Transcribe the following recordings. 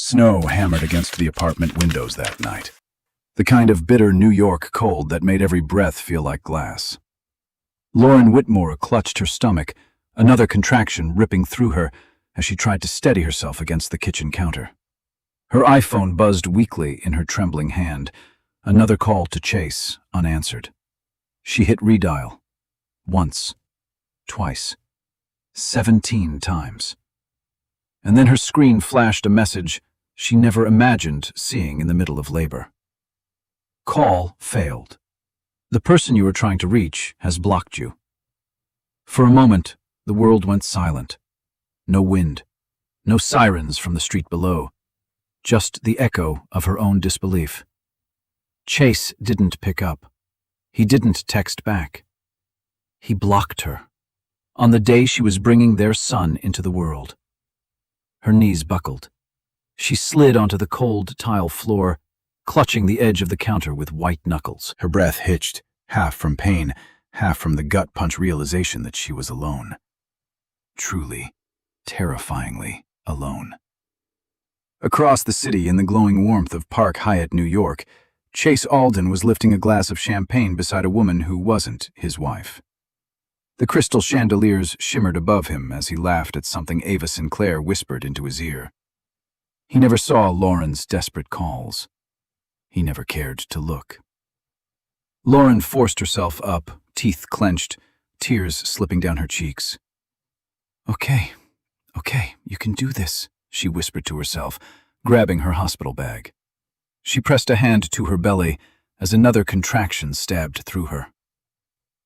Snow hammered against the apartment windows that night. The kind of bitter New York cold that made every breath feel like glass. Lauren Whitmore clutched her stomach, another contraction ripping through her as she tried to steady herself against the kitchen counter. Her iPhone buzzed weakly in her trembling hand, another call to Chase, unanswered. She hit redial. Once. Twice. 17 times. And then her screen flashed a message she never imagined seeing in the middle of labor. Call failed. The person you were trying to reach has blocked you. For a moment, the world went silent. No wind, no sirens from the street below, just the echo of her own disbelief. Chase didn't pick up. He didn't text back. He blocked her, on the day she was bringing their son into the world. Her knees buckled. She slid onto the cold tile floor, clutching the edge of the counter with white knuckles. Her breath hitched, half from pain, half from the gut-punch realization that she was alone. Truly, terrifyingly alone. Across the city, in the glowing warmth of Park Hyatt, New York, Chase Alden was lifting a glass of champagne beside a woman who wasn't his wife. The crystal chandeliers shimmered above him as he laughed at something Ava Sinclair whispered into his ear. He never saw Lauren's desperate calls. He never cared to look. Lauren forced herself up, teeth clenched, tears slipping down her cheeks. Okay, you can do this, she whispered to herself, grabbing her hospital bag. She pressed a hand to her belly as another contraction stabbed through her.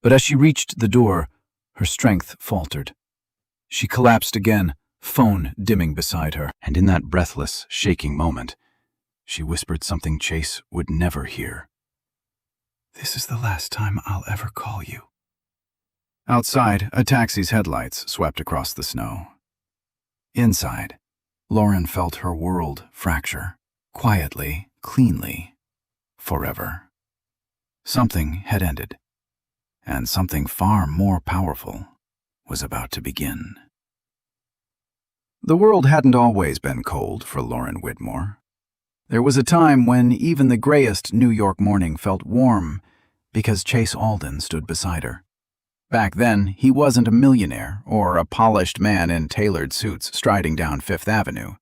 But as she reached the door, her strength faltered. She collapsed again, phone dimming beside her, and in that breathless, shaking moment, she whispered something Chase would never hear. "This is the last time I'll ever call you." Outside, a taxi's headlights swept across the snow. Inside, Lauren felt her world fracture, quietly, cleanly, forever. Something had ended, and something far more powerful was about to begin. The world hadn't always been cold for Lauren Whitmore. There was a time when even the grayest New York morning felt warm because Chase Alden stood beside her. Back then, he wasn't a millionaire or a polished man in tailored suits striding down Fifth Avenue.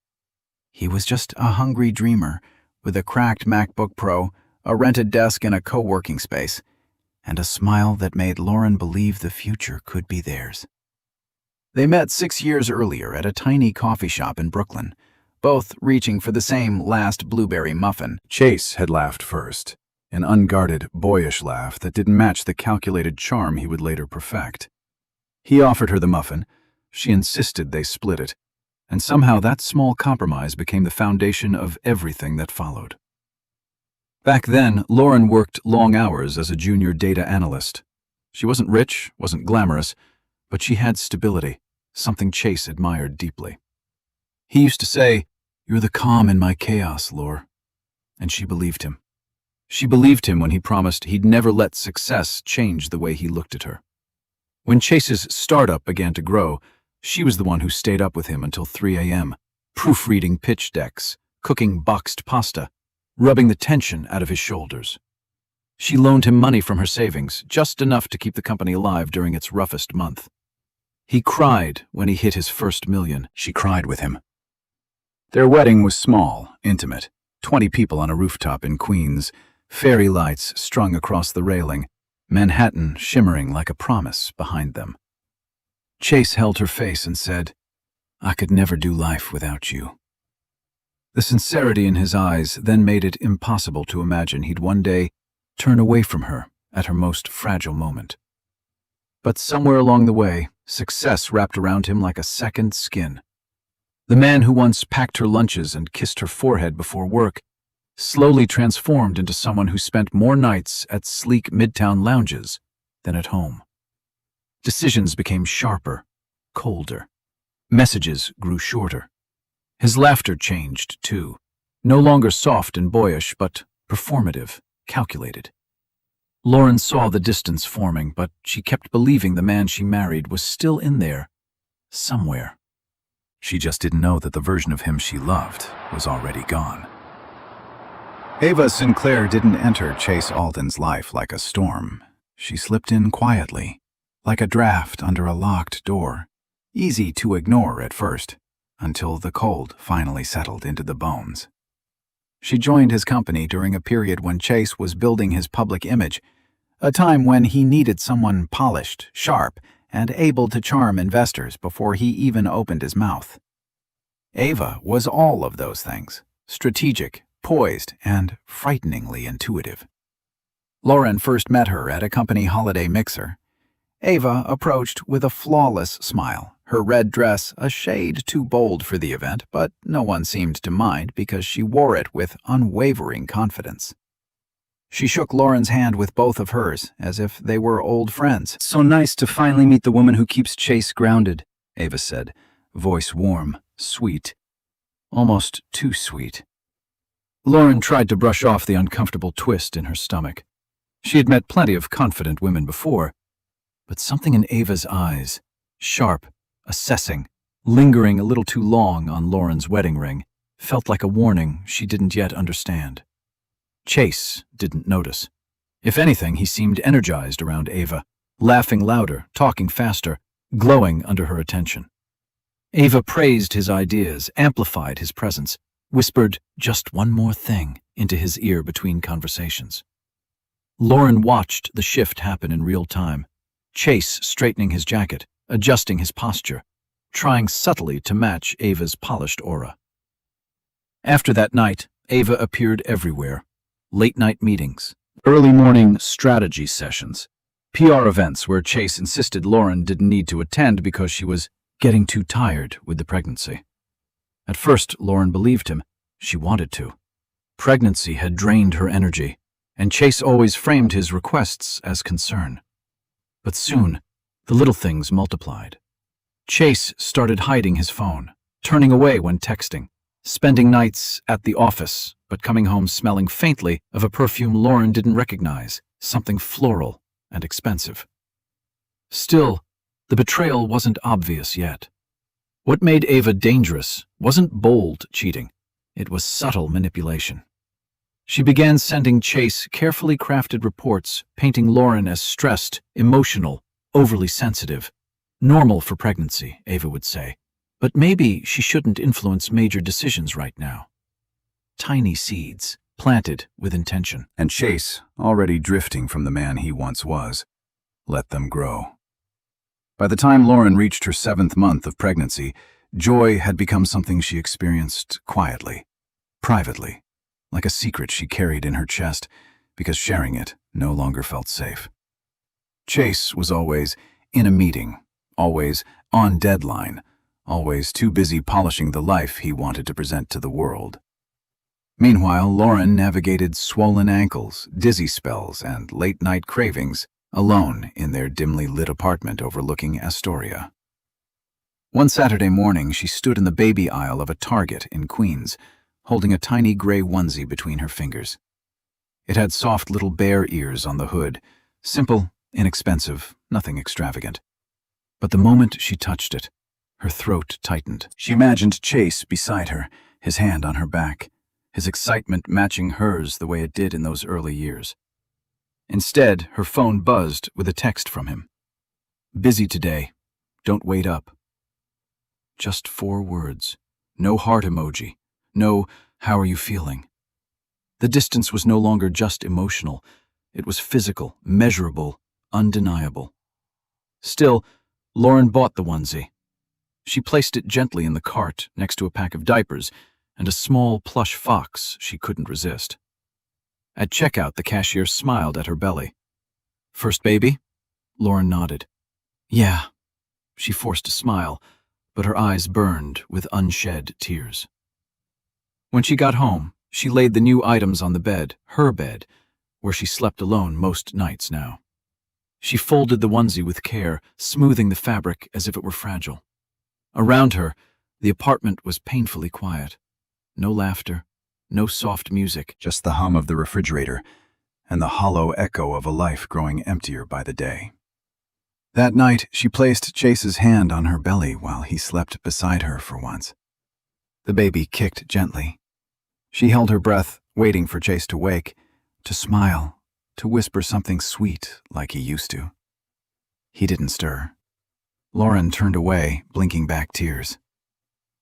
He was just a hungry dreamer with a cracked MacBook Pro, a rented desk in a co-working space, and a smile that made Lauren believe the future could be theirs. They met 6 years earlier at a tiny coffee shop in Brooklyn, both reaching for the same last blueberry muffin. Chase had laughed first, an unguarded, boyish laugh that didn't match the calculated charm he would later perfect. He offered her the muffin. She insisted they split it, and somehow that small compromise became the foundation of everything that followed. Back then, Lauren worked long hours as a junior data analyst. She wasn't rich, wasn't glamorous, but she had stability, something Chase admired deeply. He used to say, "You're the calm in my chaos, Laur." And she believed him. She believed him when he promised he'd never let success change the way he looked at her. When Chase's startup began to grow, she was the one who stayed up with him until 3 a.m., proofreading pitch decks, cooking boxed pasta, rubbing the tension out of his shoulders. She loaned him money from her savings, just enough to keep the company alive during its roughest month. He cried when he hit his first million. She cried with him. Their wedding was small, intimate, 20 people on a rooftop in Queens, fairy lights strung across the railing, Manhattan shimmering like a promise behind them. Chase held her face and said, "I could never do life without you." The sincerity in his eyes then made it impossible to imagine he'd one day turn away from her at her most fragile moment. But somewhere along the way, success wrapped around him like a second skin. The man who once packed her lunches and kissed her forehead before work slowly transformed into someone who spent more nights at sleek midtown lounges than at home. Decisions became sharper, colder. Messages grew shorter. His laughter changed, too. No longer soft and boyish, but performative, calculated. Lauren saw the distance forming, but she kept believing the man she married was still in there, somewhere. She just didn't know that the version of him she loved was already gone. Ava Sinclair didn't enter Chase Alden's life like a storm. She slipped in quietly, like a draft under a locked door, easy to ignore at first, until the cold finally settled into the bones. She joined his company during a period when Chase was building his public image, a time when he needed someone polished, sharp, and able to charm investors before he even opened his mouth. Ava was all of those things, strategic, poised, and frighteningly intuitive. Lauren first met her at a company holiday mixer. Ava approached with a flawless smile, her red dress a shade too bold for the event, but no one seemed to mind because she wore it with unwavering confidence. She shook Lauren's hand with both of hers, as if they were old friends. "So nice to finally meet the woman who keeps Chase grounded," Ava said, voice warm, sweet, almost too sweet. Lauren tried to brush off the uncomfortable twist in her stomach. She had met plenty of confident women before, but something in Ava's eyes, sharp, assessing, lingering a little too long on Lauren's wedding ring, felt like a warning she didn't yet understand. Chase didn't notice. If anything, he seemed energized around Ava, laughing louder, talking faster, glowing under her attention. Ava praised his ideas, amplified his presence, whispered just one more thing into his ear between conversations. Lauren watched the shift happen in real time, Chase straightening his jacket, adjusting his posture, trying subtly to match Ava's polished aura. After that night, Ava appeared everywhere. Late-night meetings, early morning strategy sessions, PR events where Chase insisted Lauren didn't need to attend because she was getting too tired with the pregnancy. At first, Lauren believed him. She wanted to. Pregnancy had drained her energy, and Chase always framed his requests as concern. But soon, the little things multiplied. Chase started hiding his phone, turning away when texting, spending nights at the office, but coming home smelling faintly of a perfume Lauren didn't recognize, something floral and expensive. Still, the betrayal wasn't obvious yet. What made Ava dangerous wasn't bold cheating, it was subtle manipulation. She began sending Chase carefully crafted reports, painting Lauren as stressed, emotional, overly sensitive. Normal for pregnancy, Ava would say, but maybe she shouldn't influence major decisions right now. Tiny seeds, planted with intention. And Chase, already drifting from the man he once was, let them grow. By the time Lauren reached her 7th month of pregnancy, joy had become something she experienced quietly, privately, like a secret she carried in her chest because sharing it no longer felt safe. Chase was always in a meeting, always on deadline, always too busy polishing the life he wanted to present to the world. Meanwhile, Lauren navigated swollen ankles, dizzy spells, and late-night cravings alone in their dimly lit apartment overlooking Astoria. One Saturday morning, she stood in the baby aisle of a Target in Queens, holding a tiny gray onesie between her fingers. It had soft little bear ears on the hood, simple, inexpensive, nothing extravagant. But the moment she touched it, her throat tightened. She imagined Chase beside her, his hand on her back, his excitement matching hers the way it did in those early years. Instead, her phone buzzed with a text from him. "Busy today. Don't wait up." Just 4 words. No heart emoji. No, "How are you feeling?" The distance was no longer just emotional. It was physical, measurable, undeniable. Still, Lauren bought the onesie. She placed it gently in the cart next to a pack of diapers and a small plush fox she couldn't resist. At checkout, the cashier smiled at her belly. "First baby?" Lauren nodded. "Yeah." She forced a smile, but her eyes burned with unshed tears. When she got home, she laid the new items on the bed, her bed, where she slept alone most nights now. She folded the onesie with care, smoothing the fabric as if it were fragile. Around her, the apartment was painfully quiet. No laughter, no soft music, just the hum of the refrigerator and the hollow echo of a life growing emptier by the day. That night, she placed Chase's hand on her belly while he slept beside her for once. The baby kicked gently. She held her breath, waiting for Chase to wake, to smile, to whisper something sweet like he used to. He didn't stir. Lauren turned away, blinking back tears.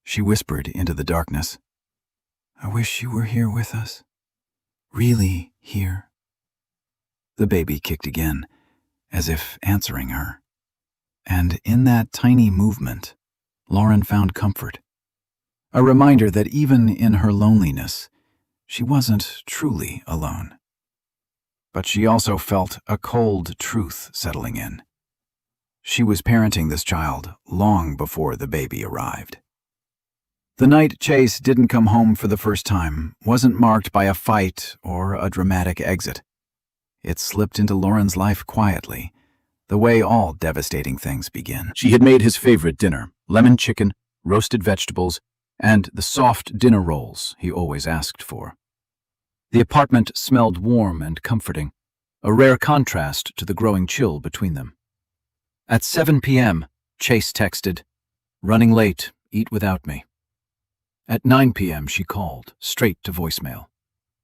She whispered into the darkness, "I wish you were here with us. Really here." The baby kicked again, as if answering her. And in that tiny movement, Lauren found comfort. A reminder that even in her loneliness, she wasn't truly alone. But she also felt a cold truth settling in. She was parenting this child long before the baby arrived. The night Chase didn't come home for the first time wasn't marked by a fight or a dramatic exit. It slipped into Lauren's life quietly, the way all devastating things begin. She had made his favorite dinner, lemon chicken, roasted vegetables, and the soft dinner rolls he always asked for. The apartment smelled warm and comforting, a rare contrast to the growing chill between them. At 7 p.m., Chase texted, "Running late, eat without me." At 9 p.m., she called, straight to voicemail.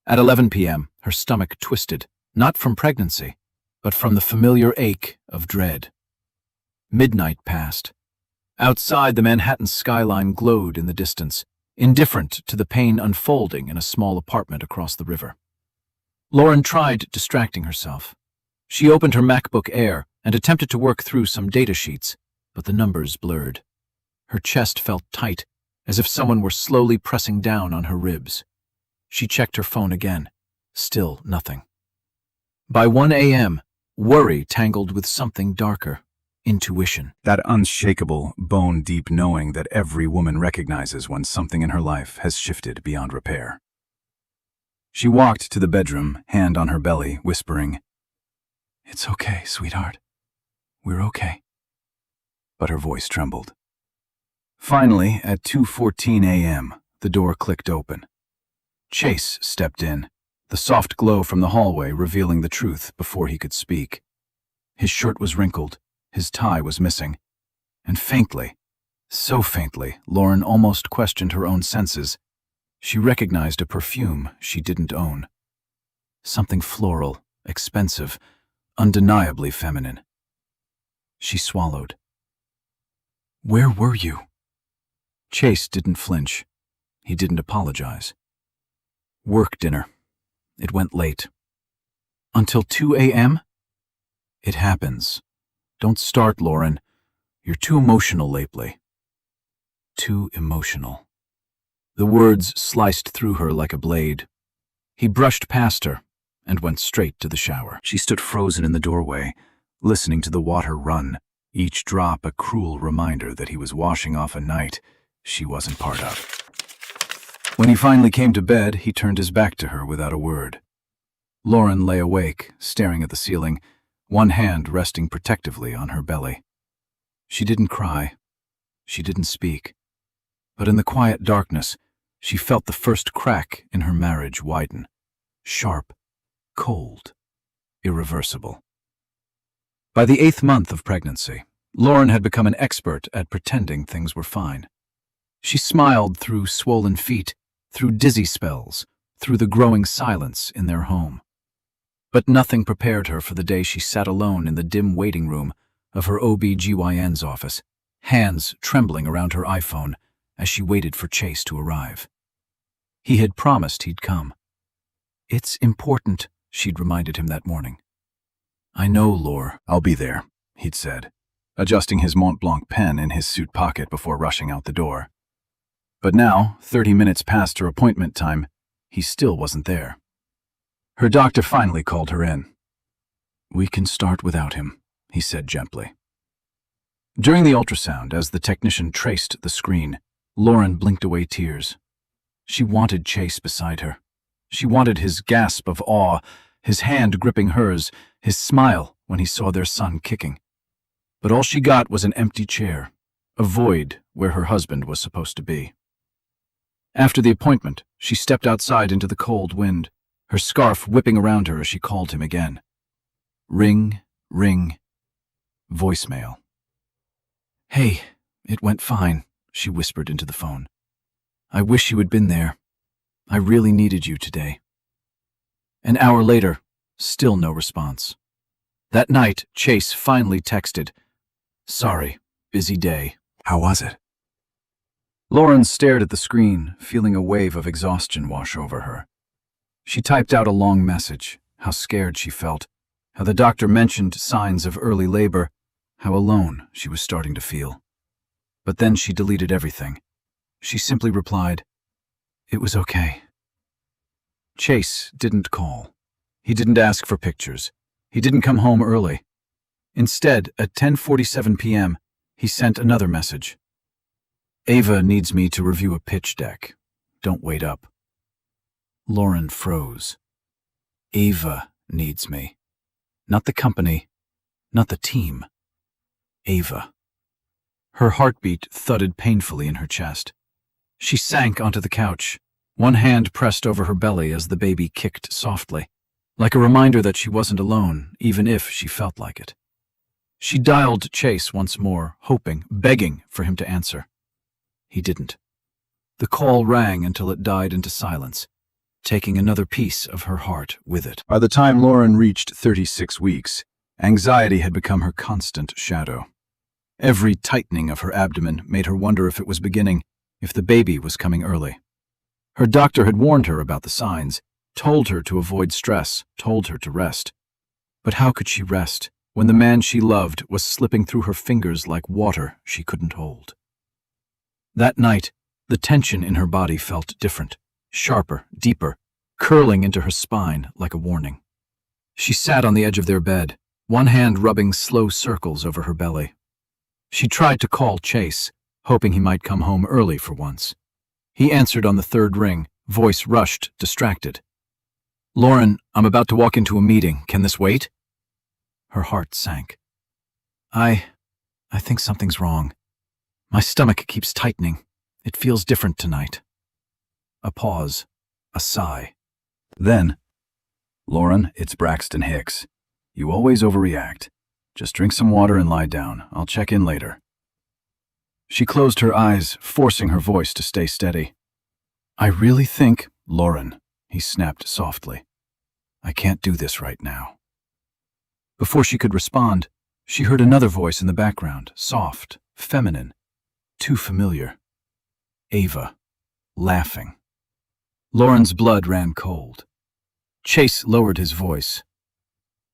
At 11 p.m., her stomach twisted, not from pregnancy, but from the familiar ache of dread. Midnight passed. Outside, the Manhattan skyline glowed in the distance, indifferent to the pain unfolding in a small apartment across the river. Lauren tried distracting herself. She opened her MacBook Air and attempted to work through some data sheets, but the numbers blurred. Her chest felt tight, as if someone were slowly pressing down on her ribs. She checked her phone again. Still nothing. By 1 a.m., worry tangled with something darker. Intuition. That unshakable, bone-deep knowing that every woman recognizes when something in her life has shifted beyond repair. She walked to the bedroom, hand on her belly, whispering, "It's okay, sweetheart. We're okay." But her voice trembled. Finally, at 2:14 a.m., the door clicked open. Chase stepped in, the soft glow from the hallway revealing the truth before he could speak. His shirt was wrinkled, his tie was missing, and faintly, so faintly, Lauren almost questioned her own senses. She recognized a perfume she didn't own. Something floral, expensive, undeniably feminine. She swallowed. "Where were you?" Chase didn't flinch. He didn't apologize. "Work dinner. It went late." "Until 2 a.m.? "It happens. Don't start, Lauren. You're too emotional lately." Too emotional. The words sliced through her like a blade. He brushed past her and went straight to the shower. She stood frozen in the doorway, listening to the water run, each drop a cruel reminder that he was washing off a night she wasn't part of. When he finally came to bed, he turned his back to her without a word. Lauren lay awake, staring at the ceiling, one hand resting protectively on her belly. She didn't cry. She didn't speak. But in the quiet darkness, she felt the first crack in her marriage widen. Sharp, cold, irreversible. By the 8th month of pregnancy, Lauren had become an expert at pretending things were fine. She smiled through swollen feet, through dizzy spells, through the growing silence in their home. But nothing prepared her for the day she sat alone in the dim waiting room of her OB/GYN's office, hands trembling around her iPhone as she waited for Chase to arrive. He had promised he'd come. "It's important," she'd reminded him that morning. "I know, Laure. I'll be there," he'd said, adjusting his Mont Blanc pen in his suit pocket before rushing out the door. But now, 30 minutes past her appointment time, he still wasn't there. Her doctor finally called her in. "We can start without him," he said gently. During the ultrasound, as the technician traced the screen, Lauren blinked away tears. She wanted Chase beside her. She wanted his gasp of awe, his hand gripping hers, his smile when he saw their son kicking. But all she got was an empty chair, a void where her husband was supposed to be. After the appointment, she stepped outside into the cold wind, her scarf whipping around her as she called him again. Ring, ring. Voicemail. "Hey, it went fine," she whispered into the phone. "I wish you had been there. I really needed you today." An hour later, still no response. That night, Chase finally texted, "Sorry, busy day." How was it? Lauren stared at the screen, feeling a wave of exhaustion wash over her. She typed out a long message, how scared she felt, how the doctor mentioned signs of early labor, how alone she was starting to feel. But then she deleted everything. She simply replied, "It was okay." Chase didn't call. He didn't ask for pictures. He didn't come home early. Instead, at 10:47 p.m., he sent another message. "Ava needs me to review a pitch deck. Don't wait up." Lauren froze. Ava needs me. Not the company, not the team. Ava. Her heartbeat thudded painfully in her chest. She sank onto the couch, one hand pressed over her belly as the baby kicked softly, like a reminder that she wasn't alone, even if she felt like it. She dialed Chase once more, hoping, begging for him to answer. He didn't. The call rang until it died into silence, taking another piece of her heart with it. By the time Lauren reached 36 weeks, anxiety had become her constant shadow. Every tightening of her abdomen made her wonder if it was beginning, if the baby was coming early. Her doctor had warned her about the signs, told her to avoid stress, told her to rest. But how could she rest when the man she loved was slipping through her fingers like water she couldn't hold? That night, the tension in her body felt different, sharper, deeper, curling into her spine like a warning. She sat on the edge of their bed, one hand rubbing slow circles over her belly. She tried to call Chase, hoping he might come home early for once. He answered on the third ring, voice rushed, distracted. "Lauren, I'm about to walk into a meeting. Can this wait?" Her heart sank. I think something's wrong. My stomach keeps tightening. It feels different tonight." A pause, a sigh. Then, "Lauren, it's Braxton Hicks. You always overreact. Just drink some water and lie down. I'll check in later." She closed her eyes, forcing her voice to stay steady. "I really think, Lauren," he snapped softly. "I can't do this right now." Before she could respond, she heard another voice in the background, soft, feminine, too familiar. Ava, laughing. Lauren's blood ran cold. Chase lowered his voice.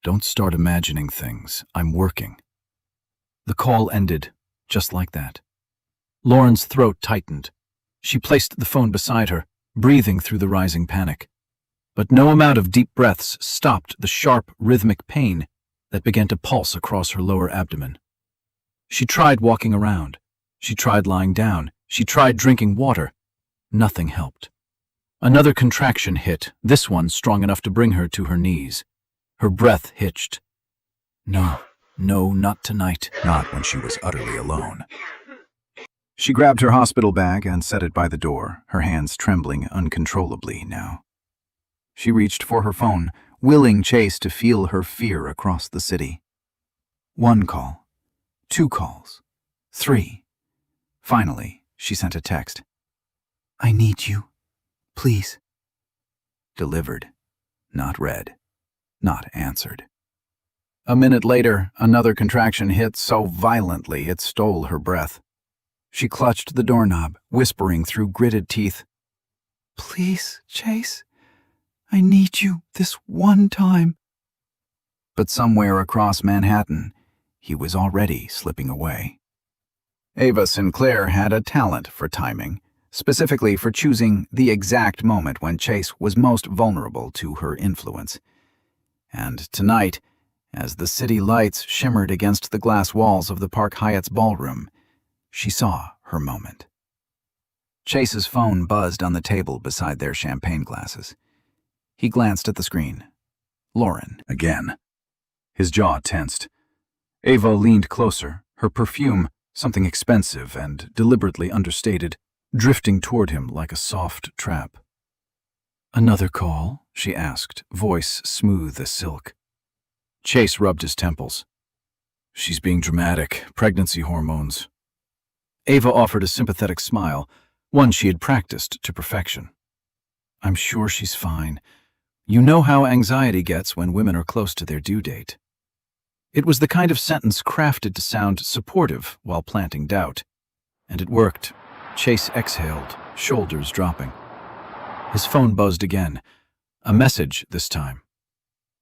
"Don't start imagining things. I'm working." The call ended, just like that. Lauren's throat tightened. She placed the phone beside her, breathing through the rising panic. But no amount of deep breaths stopped the sharp, rhythmic pain that began to pulse across her lower abdomen. She tried walking around. She tried lying down. She tried drinking water. Nothing helped. Another contraction hit, this one strong enough to bring her to her knees. Her breath hitched. No, not tonight. Not when she was utterly alone. She grabbed her hospital bag and set it by the door, her hands trembling uncontrollably now. She reached for her phone, willing Chase to feel her fear across the city. 1 call, 2 calls, 3. Finally, she sent a text. "I need you. Please." Delivered, not read, not answered. A minute later, another contraction hit so violently it stole her breath. She clutched the doorknob, whispering through gritted teeth, "Please, Chase, I need you this one time." But somewhere across Manhattan, he was already slipping away. Ava Sinclair had a talent for timing, specifically for choosing the exact moment when Chase was most vulnerable to her influence. And tonight, as the city lights shimmered against the glass walls of the Park Hyatt's ballroom, she saw her moment. Chase's phone buzzed on the table beside their champagne glasses. He glanced at the screen. Lauren, again. His jaw tensed. Ava leaned closer, her perfume, something expensive and deliberately understated, drifting toward him like a soft trap. "Another call?" she asked, voice smooth as silk. Chase rubbed his temples. She's being dramatic. Pregnancy hormones. Ava offered a sympathetic smile, one she had practiced to perfection. I'm sure she's fine. You know how anxiety gets when women are close to their due date. It was the kind of sentence crafted to sound supportive while planting doubt. And it worked. Chase exhaled, shoulders dropping. His phone buzzed again. A message this time.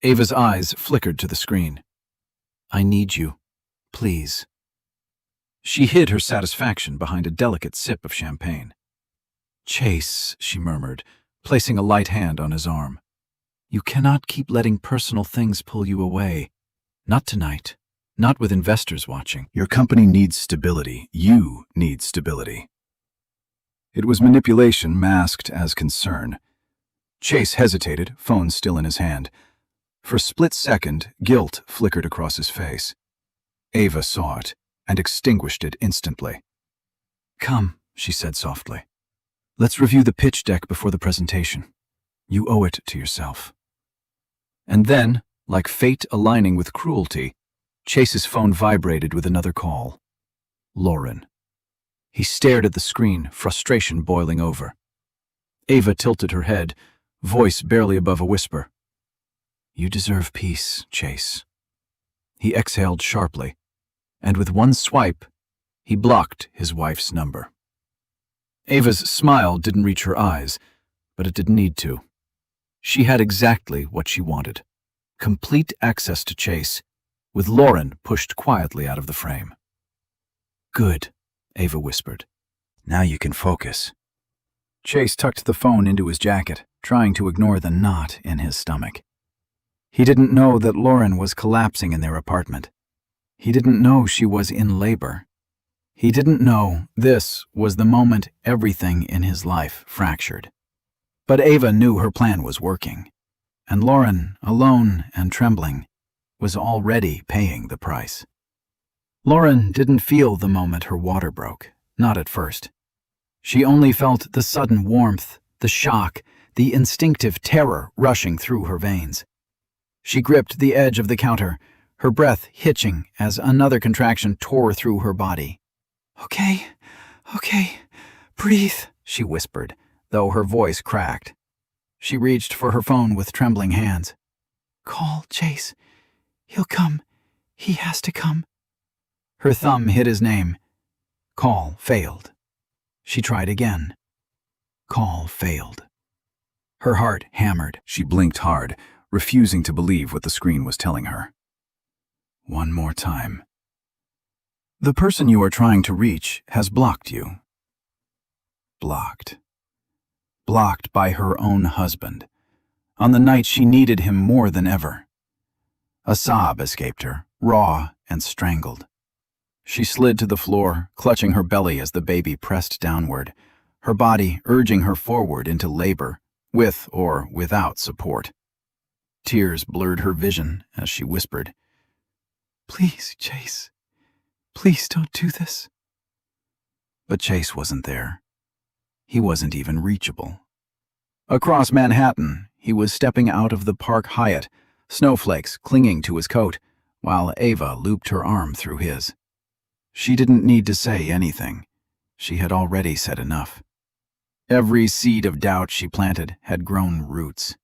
Ava's eyes flickered to the screen. I need you. Please. She hid her satisfaction behind a delicate sip of champagne. Chase, she murmured, placing a light hand on his arm. You cannot keep letting personal things pull you away. Not tonight. Not with investors watching. Your company needs stability. You need stability. It was manipulation masked as concern. Chase hesitated, phone still in his hand. For a split second, guilt flickered across his face. Ava saw it and extinguished it instantly. Come, she said softly. Let's review the pitch deck before the presentation. You owe it to yourself. And then, like fate aligning with cruelty, Chase's phone vibrated with another call. Lauren. He stared at the screen, frustration boiling over. Ava tilted her head, voice barely above a whisper. You deserve peace, Chase. He exhaled sharply, and with one swipe, he blocked his wife's number. Ava's smile didn't reach her eyes, but it didn't need to. She had exactly what she wanted. Complete access to Chase, with Lauren pushed quietly out of the frame. Good, Ava whispered. Now you can focus. Chase tucked the phone into his jacket, trying to ignore the knot in his stomach. He didn't know that Lauren was collapsing in their apartment. He didn't know she was in labor. He didn't know this was the moment everything in his life fractured. But Ava knew her plan was working, and Lauren, alone and trembling, was already paying the price. Lauren didn't feel the moment her water broke, not at first. She only felt the sudden warmth, the shock, the instinctive terror rushing through her veins. She gripped the edge of the counter, her breath hitching as another contraction tore through her body. Okay, breathe, she whispered, though her voice cracked. She reached for her phone with trembling hands. Call Chase. He'll come. He has to come. Her thumb hit his name. Call failed. She tried again. Call failed. Her heart hammered. She blinked hard, refusing to believe what the screen was telling her. One more time. The person you are trying to reach has blocked you. Blocked. Blocked by her own husband, on the night she needed him more than ever. A sob escaped her, raw and strangled. She slid to the floor, clutching her belly as the baby pressed downward, her body urging her forward into labor, with or without support. Tears blurred her vision as she whispered, Please, Chase. Please don't do this. But Chase wasn't there. He wasn't even reachable. Across Manhattan, he was stepping out of the Park Hyatt, snowflakes clinging to his coat, while Ava looped her arm through his. She didn't need to say anything. She had already said enough. Every seed of doubt she planted had grown roots.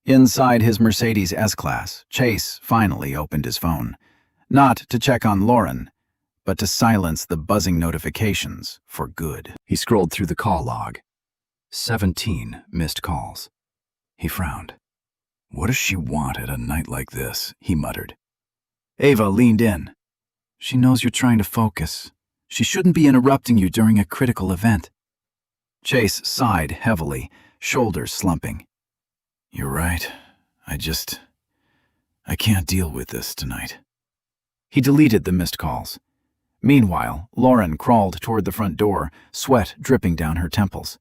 Inside his Mercedes S-Class, Chase finally opened his phone, not to check on Lauren, but to silence the buzzing notifications for good. He scrolled through the call log. 17 missed calls. He frowned. What does she want at a night like this? He muttered. Ava leaned in. She knows you're trying to focus. She shouldn't be interrupting you during a critical event. Chase sighed heavily, shoulders slumping. You're right. I can't deal with this tonight. He deleted the missed calls. Meanwhile, Lauren crawled toward the front door, sweat dripping down her temples.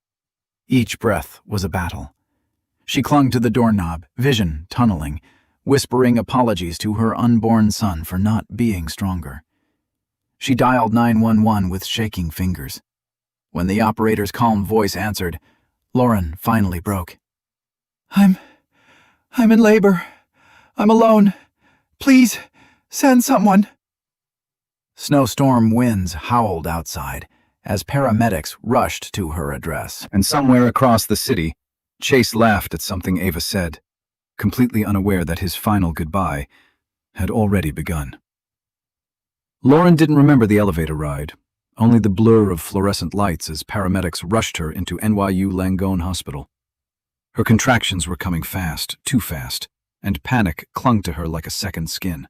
Each breath was a battle. She clung to the doorknob, vision tunneling, whispering apologies to her unborn son for not being stronger. She dialed 911 with shaking fingers. When the operator's calm voice answered, Lauren finally broke. I'm in labor. I'm alone. Please, send someone. Snowstorm winds howled outside as paramedics rushed to her address. And somewhere across the city, Chase laughed at something Ava said, completely unaware that his final goodbye had already begun. Lauren didn't remember the elevator ride, only the blur of fluorescent lights as paramedics rushed her into NYU Langone Hospital. Her contractions were coming fast, too fast, and panic clung to her like a second skin.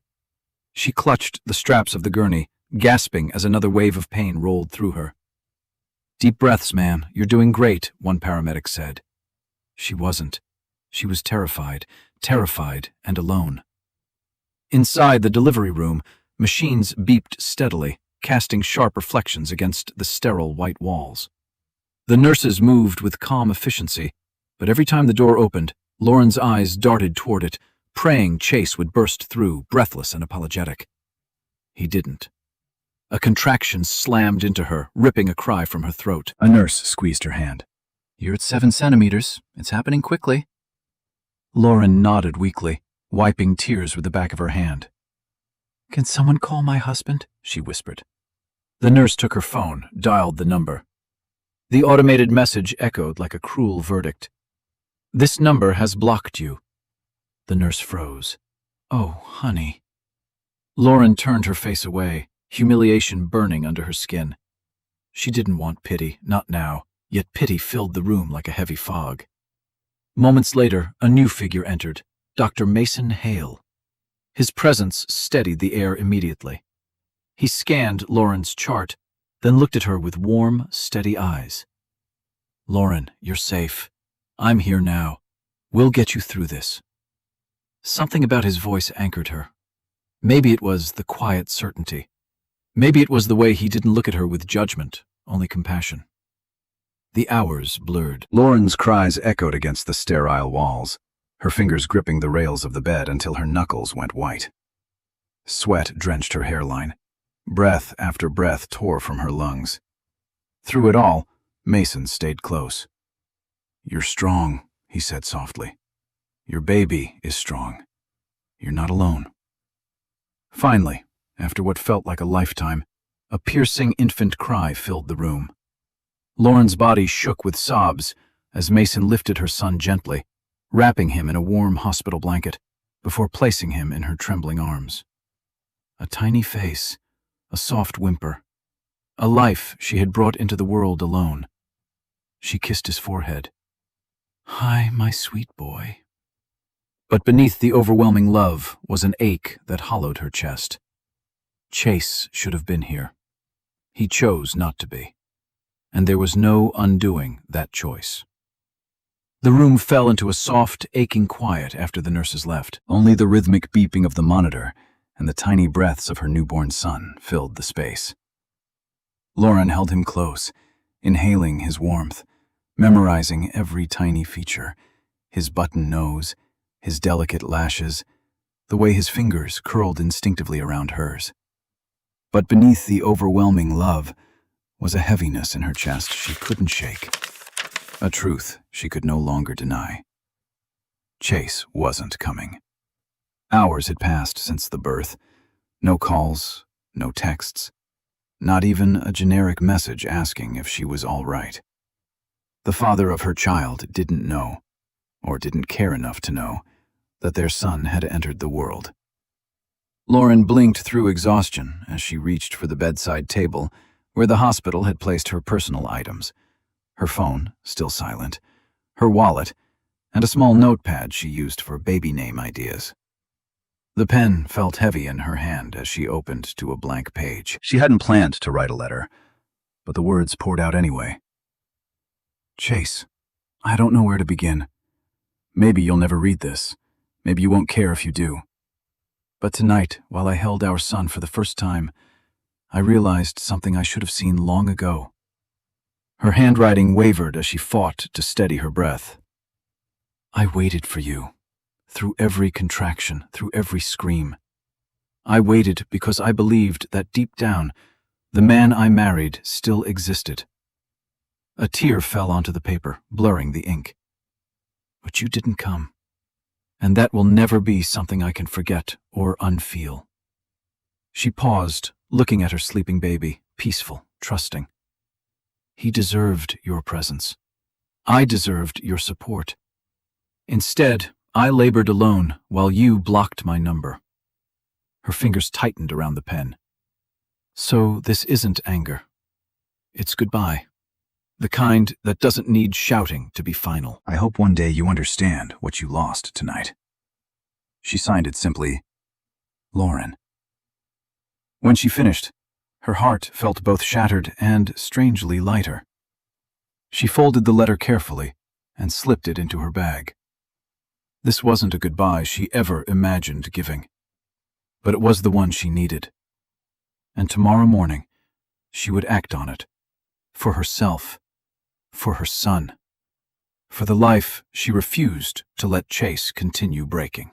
She clutched the straps of the gurney, gasping as another wave of pain rolled through her. "Deep breaths, ma'am. You're doing great," one paramedic said. She wasn't. She was terrified and alone. Inside the delivery room, machines beeped steadily, casting sharp reflections against the sterile white walls. The nurses moved with calm efficiency, but every time the door opened, Lauren's eyes darted toward it, praying Chase would burst through, breathless and apologetic. He didn't. A contraction slammed into her, ripping a cry from her throat. A nurse squeezed her hand. "You're at 7 centimeters. It's happening quickly." Lauren nodded weakly, wiping tears with the back of her hand. "Can someone call my husband?" she whispered. The nurse took her phone, dialed the number. The automated message echoed like a cruel verdict. "This number has blocked you." The nurse froze. "Oh, honey." Lauren turned her face away, humiliation burning under her skin. She didn't want pity, not now, yet pity filled the room like a heavy fog. Moments later, a new figure entered, Dr. Mason Hale. His presence steadied the air immediately. He scanned Lauren's chart, then looked at her with warm, steady eyes. "Lauren, you're safe. I'm here now. We'll get you through this." Something about his voice anchored her. Maybe it was the quiet certainty. Maybe it was the way he didn't look at her with judgment, only compassion. The hours blurred. Lauren's cries echoed against the sterile walls, her fingers gripping the rails of the bed until her knuckles went white. Sweat drenched her hairline. Breath after breath tore from her lungs. Through it all, Mason stayed close. "You're strong," he said softly. "Your baby is strong. You're not alone." Finally, after what felt like a lifetime, a piercing infant cry filled the room. Lauren's body shook with sobs as Mason lifted her son gently, wrapping him in a warm hospital blanket before placing him in her trembling arms. A tiny face, a soft whimper, a life she had brought into the world alone. She kissed his forehead. "Hi, my sweet boy." But beneath the overwhelming love was an ache that hollowed her chest. Chase should have been here. He chose not to be. And there was no undoing that choice. The room fell into a soft, aching quiet after the nurses left. Only the rhythmic beeping of the monitor and the tiny breaths of her newborn son filled the space. Lauren held him close, inhaling his warmth, memorizing every tiny feature, his button nose, his delicate lashes, the way his fingers curled instinctively around hers. But beneath the overwhelming love was a heaviness in her chest she couldn't shake, a truth she could no longer deny. Chase wasn't coming. Hours had passed since the birth. No calls, no texts, not even a generic message asking if she was all right. The father of her child didn't know, or didn't care enough to know, that their son had entered the world. Lauren blinked through exhaustion as she reached for the bedside table where the hospital had placed her personal items, her phone, still silent, her wallet, and a small notepad she used for baby name ideas. The pen felt heavy in her hand as she opened to a blank page. She hadn't planned to write a letter, but the words poured out anyway. "Chase, I don't know where to begin. Maybe you'll never read this. Maybe you won't care if you do. But tonight, while I held our son for the first time, I realized something I should have seen long ago." Her handwriting wavered as she fought to steady her breath. "I waited for you, through every contraction, through every scream. I waited because I believed that deep down, the man I married still existed." A tear fell onto the paper, blurring the ink. "But you didn't come. And that will never be something I can forget or unfeel." She paused, looking at her sleeping baby, peaceful, trusting. He deserved your presence. I deserved your support. Instead, I labored alone while you blocked my number. Her fingers tightened around the pen. So this isn't anger. It's goodbye. The kind that doesn't need shouting to be final. I hope one day you understand what you lost tonight. She signed it simply, Lauren. When she finished, her heart felt both shattered and strangely lighter. She folded the letter carefully and slipped it into her bag. This wasn't a goodbye she ever imagined giving, but it was the one she needed. And tomorrow morning, she would act on it. For herself, for her son, for the life she refused to let Chase continue breaking.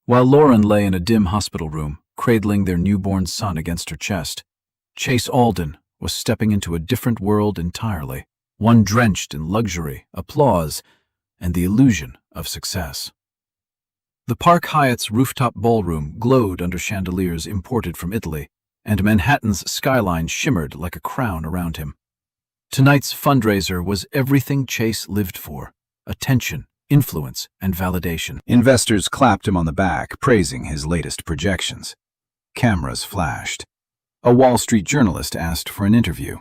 While Lauren lay in a dim hospital room, cradling their newborn son against her chest, Chase Alden was stepping into a different world entirely, one drenched in luxury, applause, and the illusion of success. The Park Hyatt's rooftop ballroom glowed under chandeliers imported from Italy, and Manhattan's skyline shimmered like a crown around him. Tonight's fundraiser was everything Chase lived for: attention, influence, and validation. Investors clapped him on the back, praising his latest projections. Cameras flashed. A Wall Street journalist asked for an interview.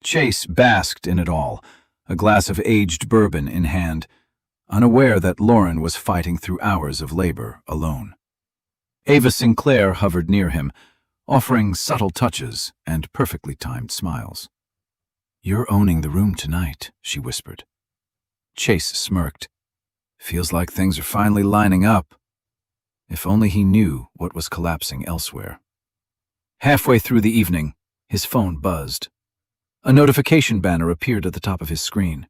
Chase basked in it all, a glass of aged bourbon in hand, unaware that Lauren was fighting through hours of labor alone. Ava Sinclair hovered near him, offering subtle touches and perfectly timed smiles. "You're owning the room tonight," she whispered. Chase smirked. "Feels like things are finally lining up." If only he knew what was collapsing elsewhere. Halfway through the evening, his phone buzzed. A notification banner appeared at the top of his screen.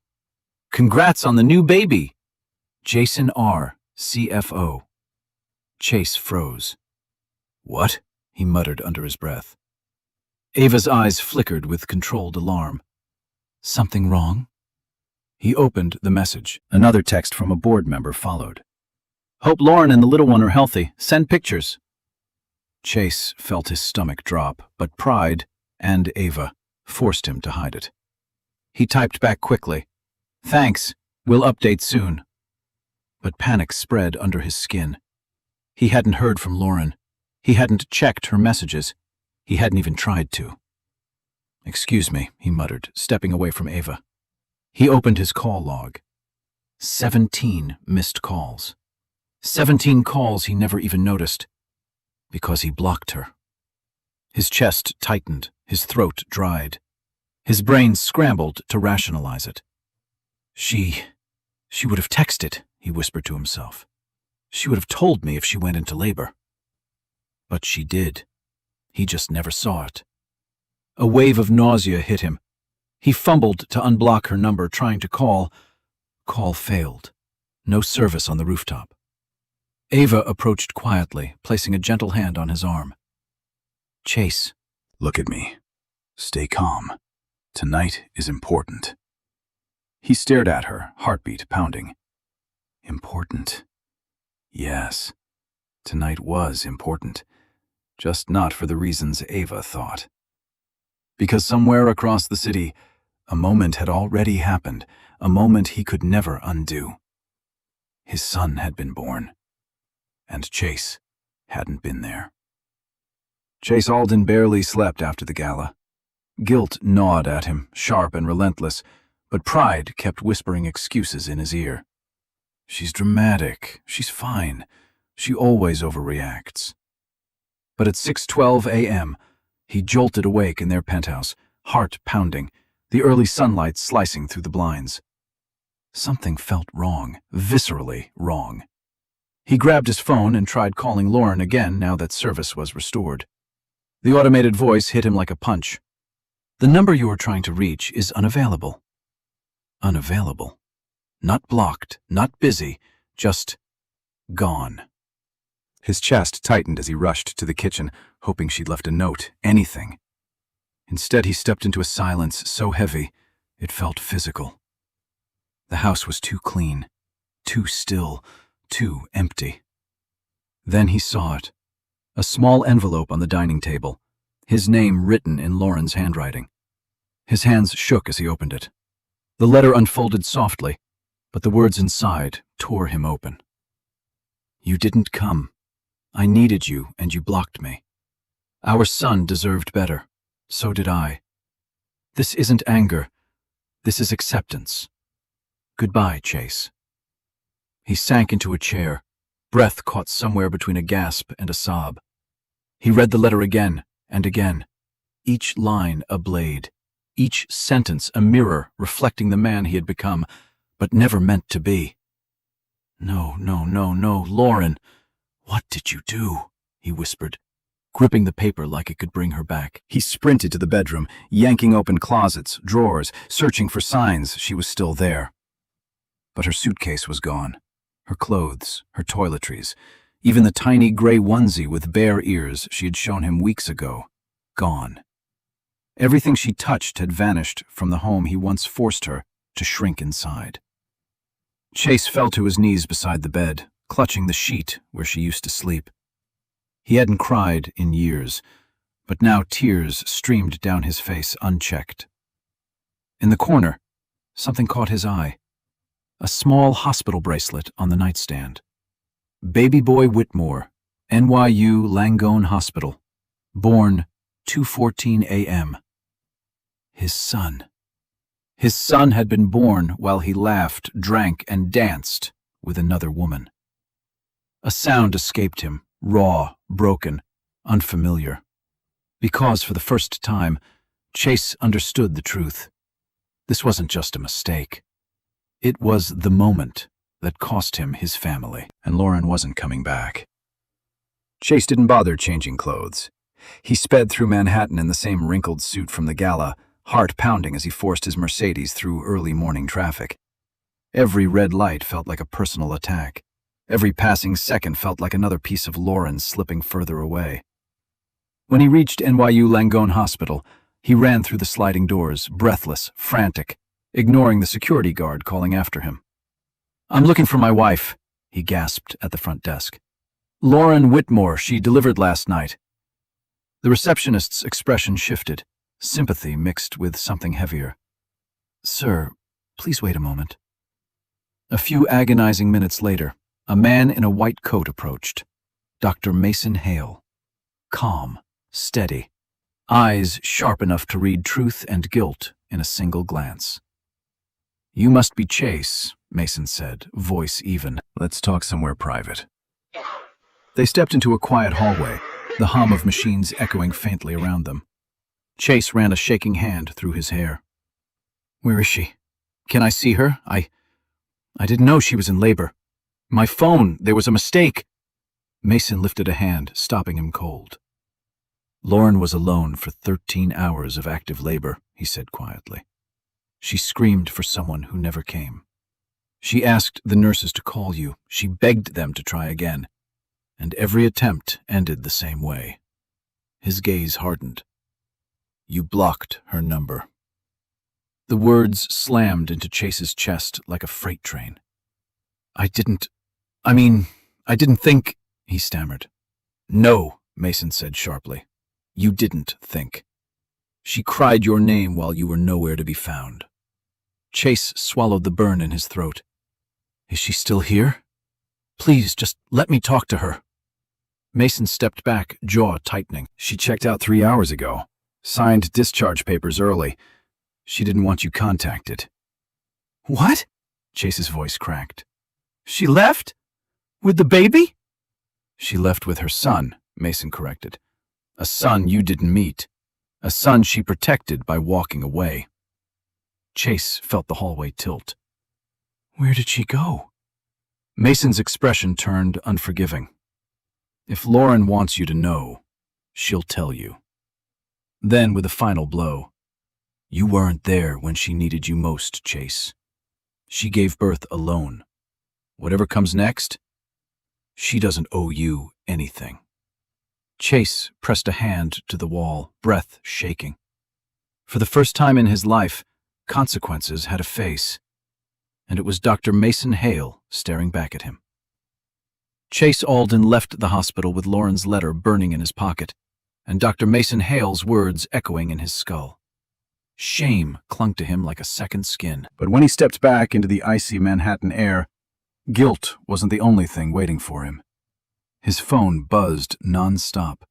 "Congrats on the new baby! Jason R., CFO." Chase froze. "What?" he muttered under his breath. Ava's eyes flickered with controlled alarm. "Something wrong?" He opened the message. Another text from a board member followed. "Hope Lauren and the little one are healthy. Send pictures." Chase felt his stomach drop, but pride, and Ava, forced him to hide it. He typed back quickly, "Thanks, we'll update soon." But panic spread under his skin. He hadn't heard from Lauren. He hadn't checked her messages. He hadn't even tried to. "Excuse me," he muttered, stepping away from Ava. He opened his call log. 17 missed calls. 17 calls he never even noticed, because he blocked her. His chest tightened, his throat dried. His brain scrambled to rationalize it. She would have texted, he whispered to himself. She would have told me if she went into labor. But she did. He just never saw it. A wave of nausea hit him. He fumbled to unblock her number, trying to call. Call failed. No service on the rooftop. Ava approached quietly, placing a gentle hand on his arm. "Chase." "Look at me. Stay calm. Tonight is important." He stared at her, heartbeat pounding. Important. Yes, tonight was important, just not for the reasons Ava thought. Because somewhere across the city, a moment had already happened, a moment he could never undo. His son had been born, and Chase hadn't been there. Chase Alden barely slept after the gala. Guilt gnawed at him, sharp and relentless, but pride kept whispering excuses in his ear. She's dramatic. She's fine. She always overreacts. But at 6:12 a.m., he jolted awake in their penthouse, heart pounding, the early sunlight slicing through the blinds. Something felt wrong, viscerally wrong. He grabbed his phone and tried calling Lauren again now that service was restored. The automated voice hit him like a punch. "The number you are trying to reach is unavailable." Unavailable. Not blocked, not busy, just gone. His chest tightened as he rushed to the kitchen, hoping she'd left a note, anything. Instead, he stepped into a silence so heavy, it felt physical. The house was too clean, too still, too empty. Then he saw it. A small envelope on the dining table, his name written in Lauren's handwriting. His hands shook as he opened it. The letter unfolded softly, but the words inside tore him open. You didn't come. I needed you, and you blocked me. Our son deserved better. So did I. This isn't anger. This is acceptance. Goodbye, Chase. He sank into a chair, breath caught somewhere between a gasp and a sob. He read the letter again and again, each line a blade, each sentence a mirror reflecting the man he had become, but never meant to be. No, Lauren. What did you do? He whispered, gripping the paper like it could bring her back. He sprinted to the bedroom, yanking open closets, drawers, searching for signs she was still there. But her suitcase was gone. Her clothes, her toiletries, even the tiny gray onesie with bare ears she had shown him weeks ago, gone. Everything she touched had vanished from the home he once forced her to shrink inside. Chase fell to his knees beside the bed, clutching the sheet where she used to sleep. He hadn't cried in years, but now tears streamed down his face unchecked. In the corner, something caught his eye. A small hospital bracelet on the nightstand. Baby Boy Whitmore, NYU Langone Hospital. Born 2:14 a.m. His son. His son had been born while he laughed, drank, and danced with another woman. A sound escaped him, raw, broken, unfamiliar. Because for the first time, Chase understood the truth. This wasn't just a mistake. It was the moment that cost him his family, and Lauren wasn't coming back. Chase didn't bother changing clothes. He sped through Manhattan in the same wrinkled suit from the gala, heart pounding as he forced his Mercedes through early morning traffic. Every red light felt like a personal attack. Every passing second felt like another piece of Lauren slipping further away. When he reached NYU Langone Hospital, he ran through the sliding doors, breathless, frantic, ignoring the security guard calling after him. I'm looking for my wife, he gasped at the front desk. Lauren Whitmore, she delivered last night. The receptionist's expression shifted, sympathy mixed with something heavier. Sir, please wait a moment. A few agonizing minutes later, a man in a white coat approached. Dr. Mason Hale. Calm, steady, eyes sharp enough to read truth and guilt in a single glance. You must be Chase, Mason said, voice even. Let's talk somewhere private. They stepped into a quiet hallway, the hum of machines echoing faintly around them. Chase ran a shaking hand through his hair. Where is she? Can I see her? I didn't know she was in labor. My phone, there was a mistake. Mason lifted a hand, stopping him cold. Lauren was alone for 13 hours of active labor, he said quietly. She screamed for someone who never came. She asked the nurses to call you. She begged them to try again. And every attempt ended the same way. His gaze hardened. You blocked her number. The words slammed into Chase's chest like a freight train. I didn't think, he stammered. No, Mason said sharply. You didn't think. She cried your name while you were nowhere to be found. Chase swallowed the burn in his throat. Is she still here? Please, just let me talk to her. Mason stepped back, jaw tightening. She checked out 3 hours ago. Signed discharge papers early. She didn't want you contacted. What? Chase's voice cracked. She left? With the baby? She left with her son, Mason corrected. A son you didn't meet. A son she protected by walking away. Chase felt the hallway tilt. Where did she go? Mason's expression turned unforgiving. If Lauren wants you to know, she'll tell you. Then, with a final blow, you weren't there when she needed you most, Chase. She gave birth alone. Whatever comes next, she doesn't owe you anything. Chase pressed a hand to the wall, breath shaking. For the first time in his life, consequences had a face, and it was Dr. Mason Hale staring back at him. Chase Alden left the hospital with Lauren's letter burning in his pocket, and Dr. Mason Hale's words echoing in his skull. Shame clung to him like a second skin. But when he stepped back into the icy Manhattan air, guilt wasn't the only thing waiting for him. His phone buzzed non-stop.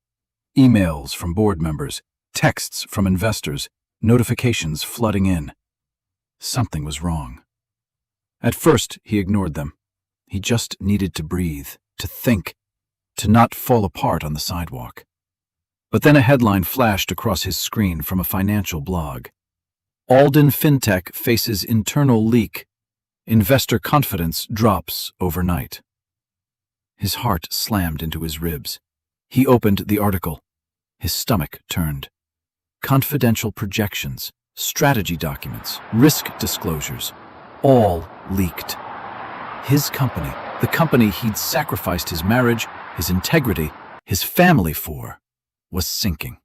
Emails from board members, texts from investors, notifications flooding in. Something was wrong. At first, he ignored them. He just needed to breathe, to think, to not fall apart on the sidewalk. But then a headline flashed across his screen from a financial blog. Alden FinTech faces internal leak. Investor confidence drops overnight. His heart slammed into his ribs. He opened the article. His stomach turned. Confidential projections, strategy documents, risk disclosures, all leaked. His company, the company he'd sacrificed his marriage, his integrity, his family for, was sinking.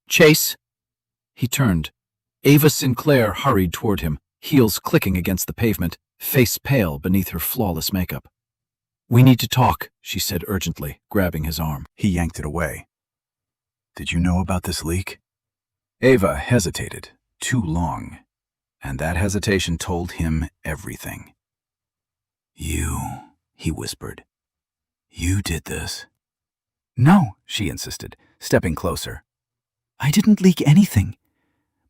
Chase! He turned. Ava Sinclair hurried toward him, heels clicking against the pavement, face pale beneath her flawless makeup. "We need to talk," she said urgently, grabbing his arm. He yanked it away. "Did you know about this leak?" Ava hesitated too long, and that hesitation told him everything. "You," he whispered. "You did this." "No," she insisted, stepping closer. "I didn't leak anything.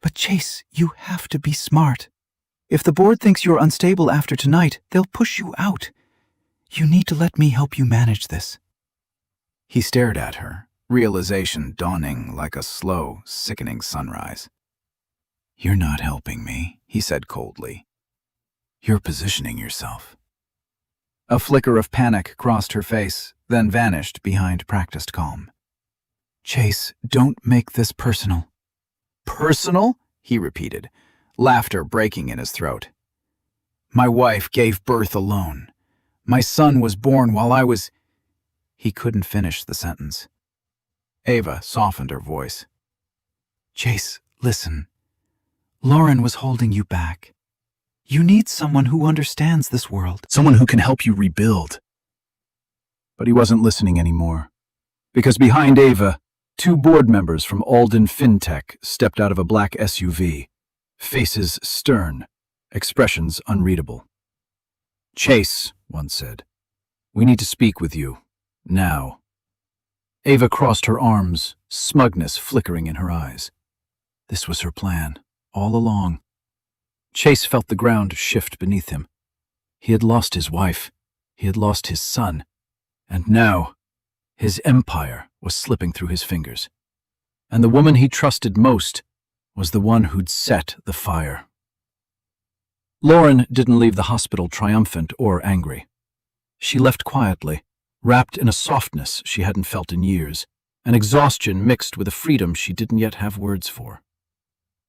But Chase, you have to be smart. If the board thinks you're unstable after tonight, they'll push you out. You need to let me help you manage this." He stared at her, realization dawning like a slow, sickening sunrise. "You're not helping me," he said coldly. "You're positioning yourself." A flicker of panic crossed her face, then vanished behind practiced calm. "Chase, don't make this personal." "Personal?" he repeated, laughter breaking in his throat. "My wife gave birth alone. My son was born while I was—" He couldn't finish the sentence. Ava softened her voice. "Chase, listen. Lauren was holding you back. You need someone who understands this world. Someone who can help you rebuild." But he wasn't listening anymore, because behind Ava, 2 board members from Alden FinTech stepped out of a black SUV, faces stern, expressions unreadable. "Chase," one said, "we need to speak with you, now." Ava crossed her arms, smugness flickering in her eyes. This was her plan, all along. Chase felt the ground shift beneath him. He had lost his wife, he had lost his son, and now his empire was slipping through his fingers. And the woman he trusted most was the one who'd set the fire. Lauren didn't leave the hospital triumphant or angry. She left quietly, wrapped in a softness she hadn't felt in years, an exhaustion mixed with a freedom she didn't yet have words for.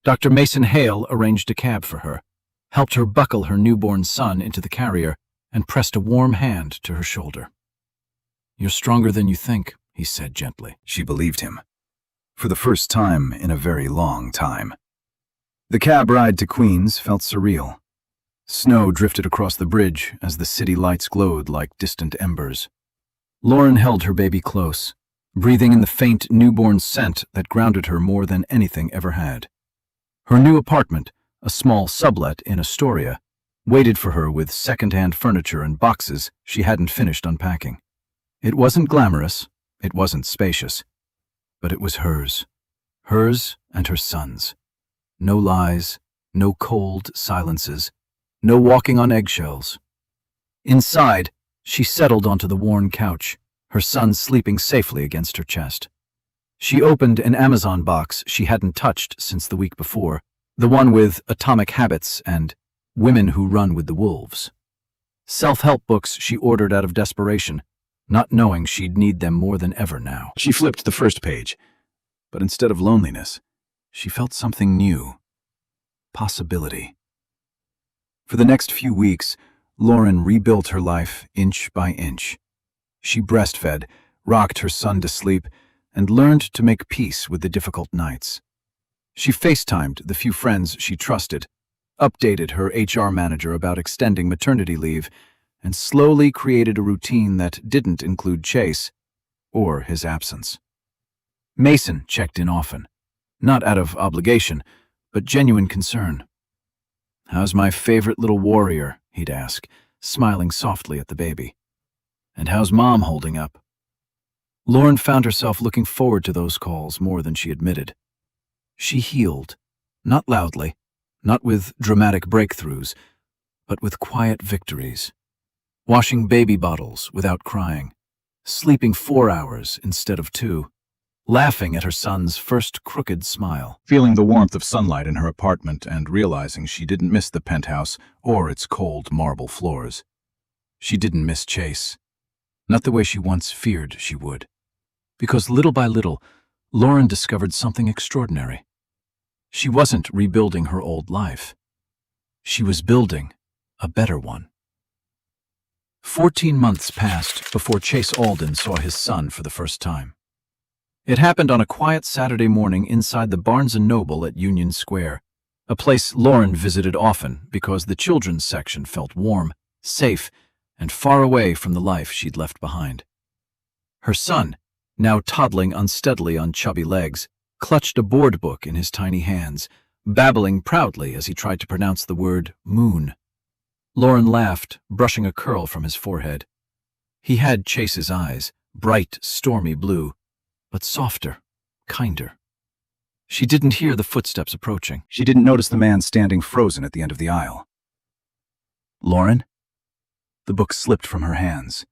Dr. Mason Hale arranged a cab for her, helped her buckle her newborn son into the carrier, and pressed a warm hand to her shoulder. "You're stronger than you think," he said gently. She believed him. For the first time in a very long time. The cab ride to Queens felt surreal. Snow drifted across the bridge as the city lights glowed like distant embers. Lauren held her baby close, breathing in the faint newborn scent that grounded her more than anything ever had. Her new apartment, a small sublet in Astoria, waited for her with second-hand furniture and boxes she hadn't finished unpacking. It wasn't glamorous, it wasn't spacious, but it was hers. Hers and her son's. No lies, no cold silences, no walking on eggshells. Inside, she settled onto the worn couch, her son sleeping safely against her chest. She opened an Amazon box she hadn't touched since the week before, the one with Atomic Habits and Women Who Run with the Wolves. Self-help books she ordered out of desperation, not knowing she'd need them more than ever now. She flipped the first page, but instead of loneliness, she felt something new. Possibility. For the next few weeks, Lauren rebuilt her life inch by inch. She breastfed, rocked her son to sleep, and learned to make peace with the difficult nights. She FaceTimed the few friends she trusted, updated her HR manager about extending maternity leave, and slowly created a routine that didn't include Chase or his absence. Mason checked in often, not out of obligation, but genuine concern. "How's my favorite little warrior?" he'd ask, smiling softly at the baby. "And how's Mom holding up?" Lauren found herself looking forward to those calls more than she admitted. She healed, not loudly, not with dramatic breakthroughs, but with quiet victories. Washing baby bottles without crying, sleeping 4 hours instead of 2, laughing at her son's first crooked smile. Feeling the warmth of sunlight in her apartment and realizing she didn't miss the penthouse or its cold marble floors. She didn't miss Chase. Not the way she once feared she would. Because little by little, Lauren discovered something extraordinary. She wasn't rebuilding her old life. She was building a better one. 14 months passed before Chase Alden saw his son for the first time. It happened on a quiet Saturday morning inside the Barnes & Noble at Union Square, a place Lauren visited often because the children's section felt warm, safe, and far away from the life she'd left behind. Her son, now toddling unsteadily on chubby legs, clutched a board book in his tiny hands, babbling proudly as he tried to pronounce the word moon. Lauren laughed, brushing a curl from his forehead. He had Chase's eyes, bright, stormy blue, but softer, kinder. She didn't hear the footsteps approaching. She didn't notice the man standing frozen at the end of the aisle. "Lauren?" The book slipped from her hands.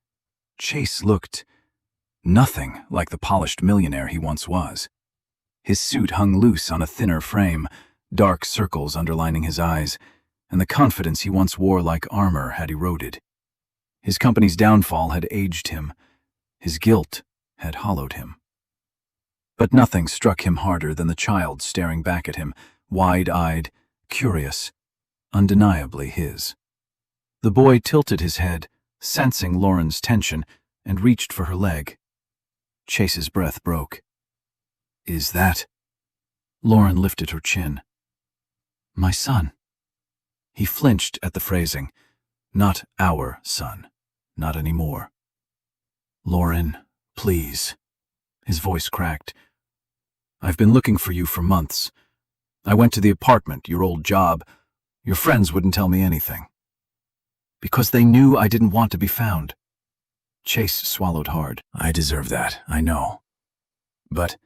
Chase looked nothing like the polished millionaire he once was. His suit hung loose on a thinner frame, dark circles underlining his eyes, and the confidence he once wore like armor had eroded. His company's downfall had aged him. His guilt had hollowed him. But nothing struck him harder than the child staring back at him, wide-eyed, curious, undeniably his. The boy tilted his head, sensing Lauren's tension, and reached for her leg. Chase's breath broke. "Is that—" Lauren lifted her chin. "My son." He flinched at the phrasing. Not our son. Not anymore. "Lauren, please." His voice cracked. "I've been looking for you for months. I went to the apartment, your old job. Your friends wouldn't tell me anything. Because they knew I didn't want to be found." Chase swallowed hard. "I deserve that, I know. But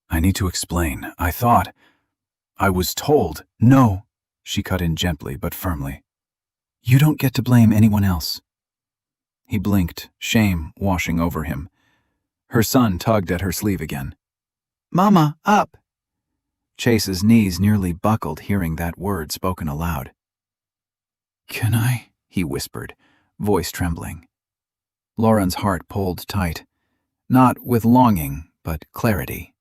I need to explain. I was told—" "No," she cut in gently but firmly. "You don't get to blame anyone else." He blinked, shame washing over him. Her son tugged at her sleeve again. "Mama, up!" Chase's knees nearly buckled hearing that word spoken aloud. "Can I?" he whispered, voice trembling. Lauren's heart pulled tight, not with longing, but clarity.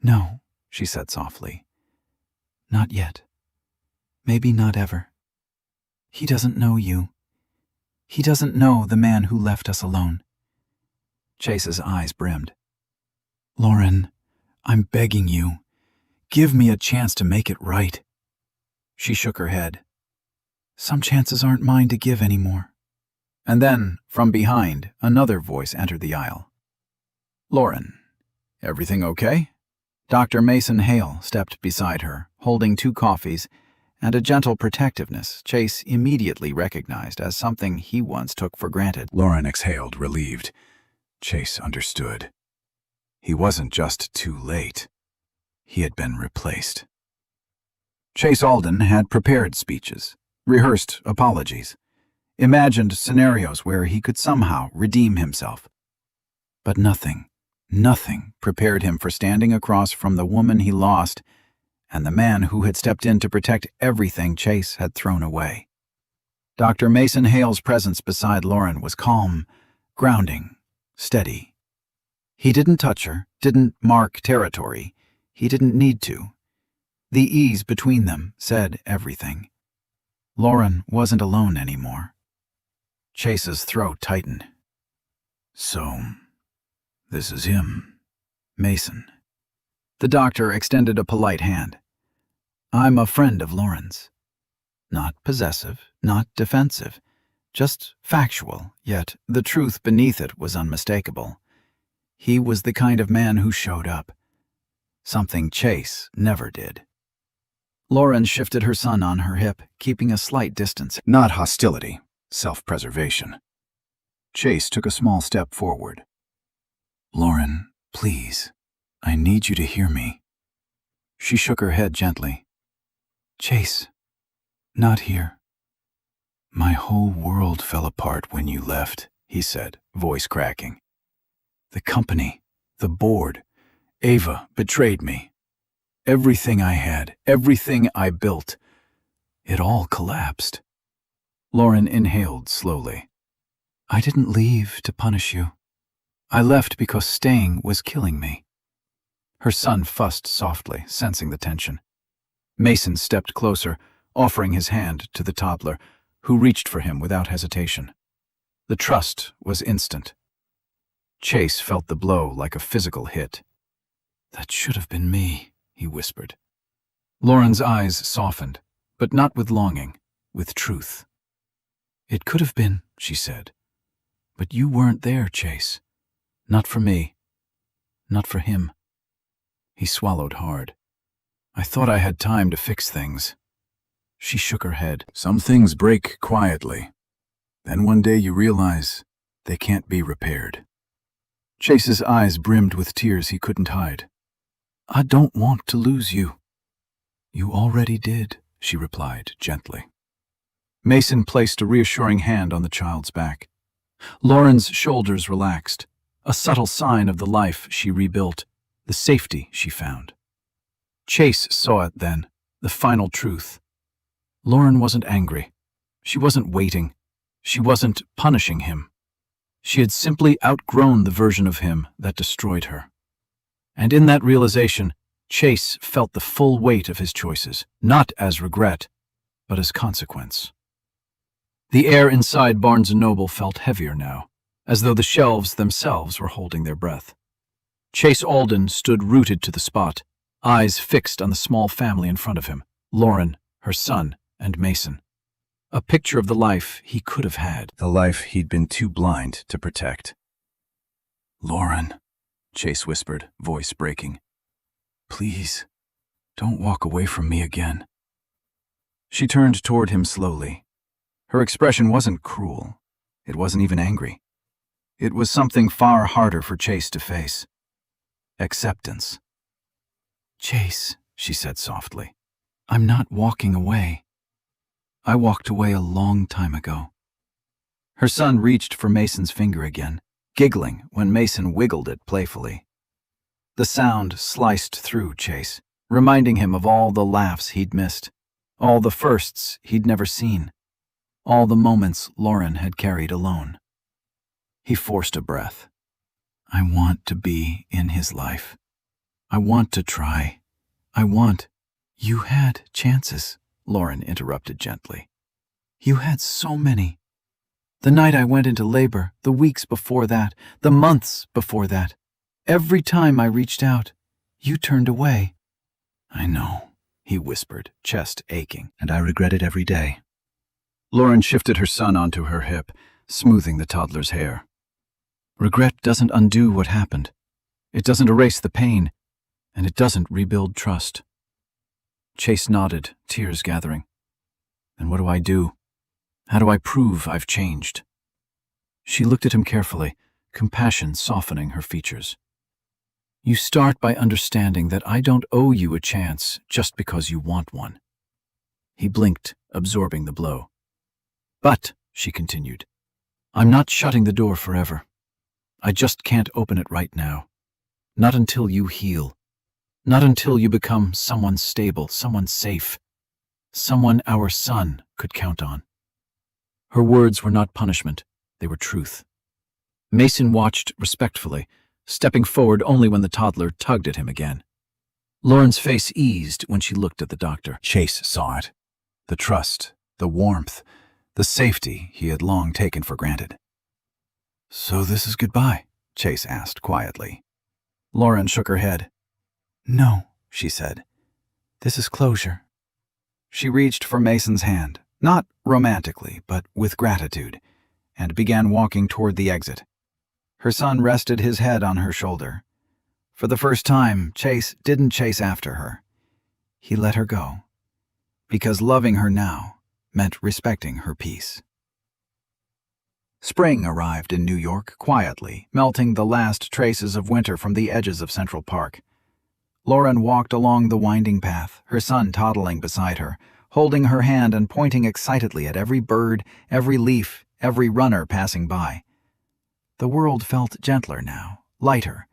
"No," she said softly. "Not yet. Maybe not ever. He doesn't know you. He doesn't know the man who left us alone." Chase's eyes brimmed. "Lauren, I'm begging you. Give me a chance to make it right." She shook her head. "Some chances aren't mine to give anymore." And then, from behind, another voice entered the aisle. "Lauren, everything okay?" Dr. Mason Hale stepped beside her, holding 2 coffees and a gentle protectiveness Chase immediately recognized as something he once took for granted. Lauren exhaled, relieved. Chase understood. He wasn't just too late. He had been replaced. Chase Alden had prepared speeches, rehearsed apologies, imagined scenarios where he could somehow redeem himself. But nothing prepared him for standing across from the woman he lost and the man who had stepped in to protect everything Chase had thrown away. Dr. Mason Hale's presence beside Lauren was calm, grounding, steady. He didn't touch her, didn't mark territory. He didn't need to. The ease between them said everything. Lauren wasn't alone anymore. Chase's throat tightened. "So, this is him, Mason." The doctor extended a polite hand. "I'm a friend of Lauren's. Not possessive, not defensive, just factual, yet the truth beneath it was unmistakable. He was the kind of man who showed up. Something Chase never did. Lauren shifted her son on her hip, keeping a slight distance. Not hostility, self-preservation. Chase took a small step forward. Lauren, please, I need you to hear me. She shook her head gently. Chase, not here. My whole world fell apart when you left, he said, voice cracking. The company, the board, Ava betrayed me. Everything I had, everything I built, it all collapsed. Lauren inhaled slowly. I didn't leave to punish you. I left because staying was killing me. Her son fussed softly, sensing the tension. Mason stepped closer, offering his hand to the toddler, who reached for him without hesitation. The trust was instant. Chase felt the blow like a physical hit. That should have been me, he whispered. Lauren's eyes softened, but not with longing, with truth. It could have been, she said. But you weren't there, Chase. Not for me. Not for him. He swallowed hard. I thought I had time to fix things. She shook her head. Some things break quietly. Then one day you realize they can't be repaired. Chase's eyes brimmed with tears he couldn't hide. I don't want to lose you. You already did, she replied gently. Mason placed a reassuring hand on the child's back. Lauren's shoulders relaxed, a subtle sign of the life she rebuilt, the safety she found. Chase saw it then, the final truth. Lauren wasn't angry. She wasn't waiting. She wasn't punishing him. She had simply outgrown the version of him that destroyed her. And in that realization, Chase felt the full weight of his choices, not as regret, but as consequence. The air inside Barnes & Noble felt heavier now, as though the shelves themselves were holding their breath. Chase Alden stood rooted to the spot, eyes fixed on the small family in front of him, Lauren, her son, and Mason. A picture of the life he could have had. The life he'd been too blind to protect. Lauren, Chase whispered, voice breaking. Please, don't walk away from me again. She turned toward him slowly. Her expression wasn't cruel. It wasn't even angry. It was something far harder for Chase to face. Acceptance. Chase, she said softly, I'm not walking away. I walked away a long time ago. Her son reached for Mason's finger again, giggling when Mason wiggled it playfully. The sound sliced through Chase, reminding him of all the laughs he'd missed, all the firsts he'd never seen, all the moments Lauren had carried alone. He forced a breath. I want to be in his life. I want to try. You had chances, Lauren interrupted gently. You had so many. The night I went into labor, the weeks before that, the months before that. Every time I reached out, you turned away. I know, he whispered, chest aching, and I regret it every day. Lauren shifted her son onto her hip, smoothing the toddler's hair. Regret doesn't undo what happened. It doesn't erase the pain, and it doesn't rebuild trust. Chase nodded, tears gathering. Then what do I do? How do I prove I've changed? She looked at him carefully, compassion softening her features. You start by understanding that I don't owe you a chance just because you want one. He blinked, absorbing the blow. But, she continued, I'm not shutting the door forever. I just can't open it right now. Not until you heal. Not until you become someone stable, someone safe, someone our son could count on. Her words were not punishment, they were truth. Mason watched respectfully, stepping forward only when the toddler tugged at him again. Lauren's face eased when she looked at the doctor. Chase saw it. The trust, the warmth, the safety he had long taken for granted. So this is goodbye? Chase asked quietly. Lauren shook her head. No, she said. This is closure. She reached for Mason's hand, not romantically, but with gratitude. and began walking toward the exit. Her son rested his head on her shoulder. For the first time, Chase didn't chase after her. He let her go, because loving her now meant respecting her peace. Spring arrived in New York quietly, melting the last traces of winter from the edges of Central Park. Lauren walked along the winding path, her son toddling beside her, holding her hand and pointing excitedly at every bird, every leaf, every runner passing by. The world felt gentler now, lighter,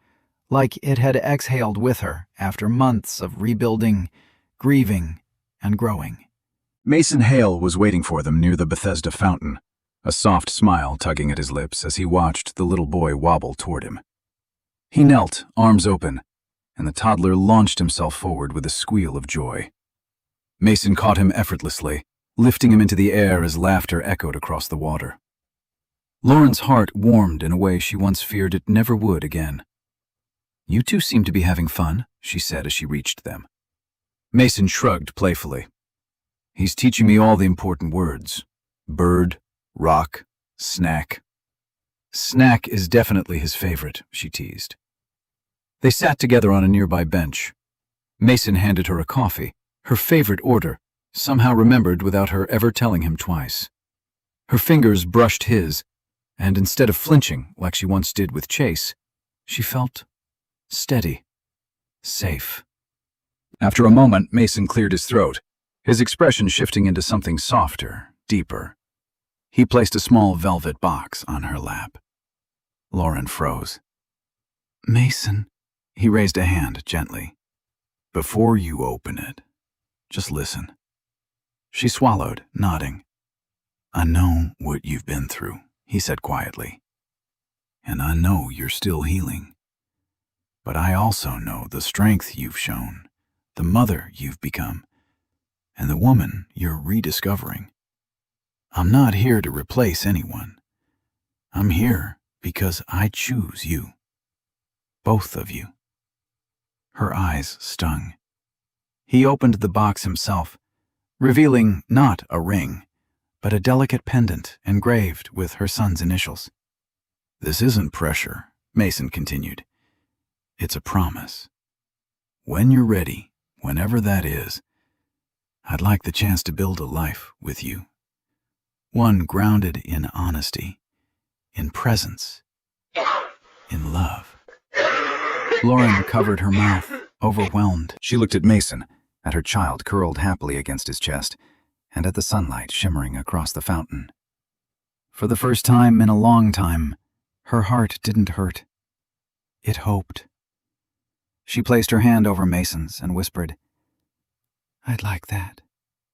like it had exhaled with her after months of rebuilding, grieving, and growing. Mason Hale was waiting for them near the Bethesda fountain, a soft smile tugging at his lips as he watched the little boy wobble toward him. He knelt, arms open, and the toddler launched himself forward with a squeal of joy. Mason caught him effortlessly, lifting him into the air as laughter echoed across the water. Lauren's heart warmed in a way she once feared it never would again. "You two seem to be having fun," she said as she reached them. Mason shrugged playfully. "He's teaching me all the important words. Bird, rock, snack." "Snack is definitely his favorite," she teased. They sat together on a nearby bench. Mason handed her a coffee, her favorite order, somehow remembered without her ever telling him twice. Her fingers brushed his, and instead of flinching like she once did with Chase, she felt steady, safe. After a moment, Mason cleared his throat, his expression shifting into something softer, deeper. He placed a small velvet box on her lap. Lauren froze. "Mason," he raised a hand gently. "Before you open it, just listen." She swallowed, nodding. "I know what you've been through," he said quietly. "And I know you're still healing. But I also know the strength you've shown, the mother you've become, and the woman you're rediscovering. I'm not here to replace anyone. I'm here because I choose you. Both of you." Her eyes stung. He opened the box himself, revealing not a ring, but a delicate pendant engraved with her son's initials. "This isn't pressure," Mason continued. "It's a promise. When you're ready, whenever that is, I'd like the chance to build a life with you. One grounded in honesty, in presence, in love." Lauren covered her mouth, overwhelmed. She looked at Mason, at her child curled happily against his chest, and at the sunlight shimmering across the fountain. For the first time in a long time, her heart didn't hurt. It hoped. She placed her hand over Mason's and whispered, "I'd like that,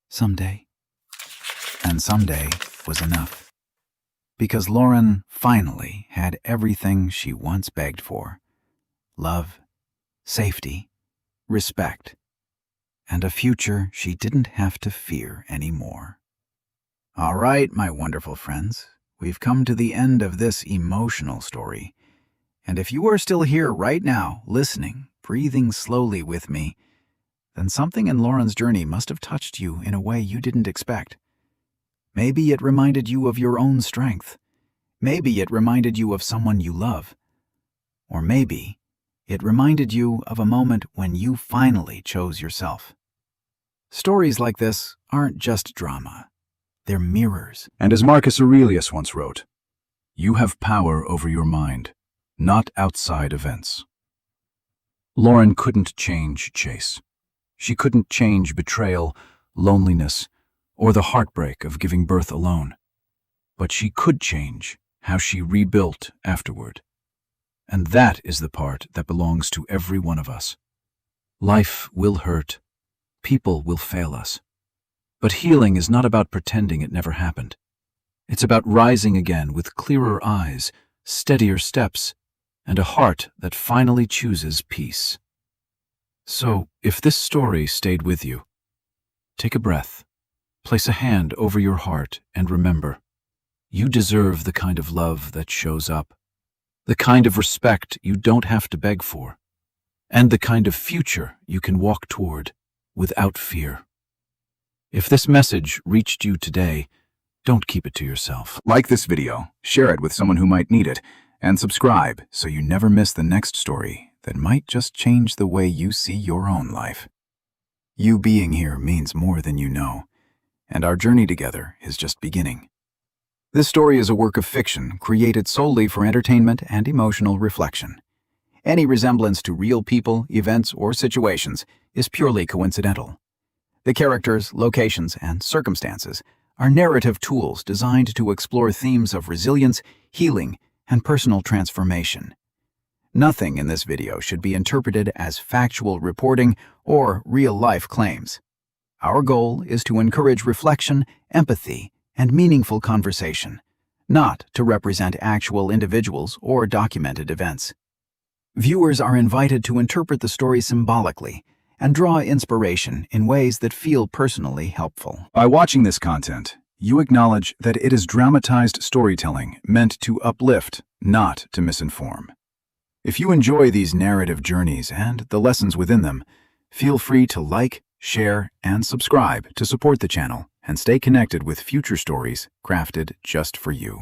someday." And someday was enough. Because Lauren finally had everything she once begged for: love, safety, respect, and a future she didn't have to fear anymore. All right, my wonderful friends, we've come to the end of this emotional story. And if you are still here right now, listening, breathing slowly with me, then something in Lauren's journey must have touched you in a way you didn't expect. Maybe it reminded you of your own strength. Maybe it reminded you of someone you love. Or maybe it reminded you of a moment when you finally chose yourself. Stories like this aren't just drama. They're mirrors. And as Marcus Aurelius once wrote, "You have power over your mind, not outside events." Lauren couldn't change Chase. She couldn't change betrayal, loneliness, or the heartbreak of giving birth alone. But she could change how she rebuilt afterward. And that is the part that belongs to every one of us. Life will hurt. People will fail us. But healing is not about pretending it never happened. It's about rising again with clearer eyes, steadier steps, and a heart that finally chooses peace. So, if this story stayed with you, take a breath, place a hand over your heart, and remember, you deserve the kind of love that shows up, the kind of respect you don't have to beg for, and the kind of future you can walk toward without fear. If this message reached you today, Don't keep it to yourself. Like this video, share it with someone who might need it, and subscribe so you never miss the next story that might just change the way you see your own life. You being here means more than you know, and our journey together is just beginning. This story is a work of fiction created solely for entertainment and emotional reflection. Any resemblance to real people, events, or situations is purely coincidental. The characters, locations, and circumstances are narrative tools designed to explore themes of resilience, healing, and personal transformation. Nothing in this video should be interpreted as factual reporting or real-life claims. Our goal is to encourage reflection, empathy, and meaningful conversation, not to represent actual individuals or documented events. Viewers are invited to interpret the story symbolically and draw inspiration in ways that feel personally helpful. By watching this content, you acknowledge that it is dramatized storytelling meant to uplift, not to misinform. If you enjoy these narrative journeys and the lessons within them, feel free to like, share, and subscribe to support the channel and stay connected with future stories crafted just for you.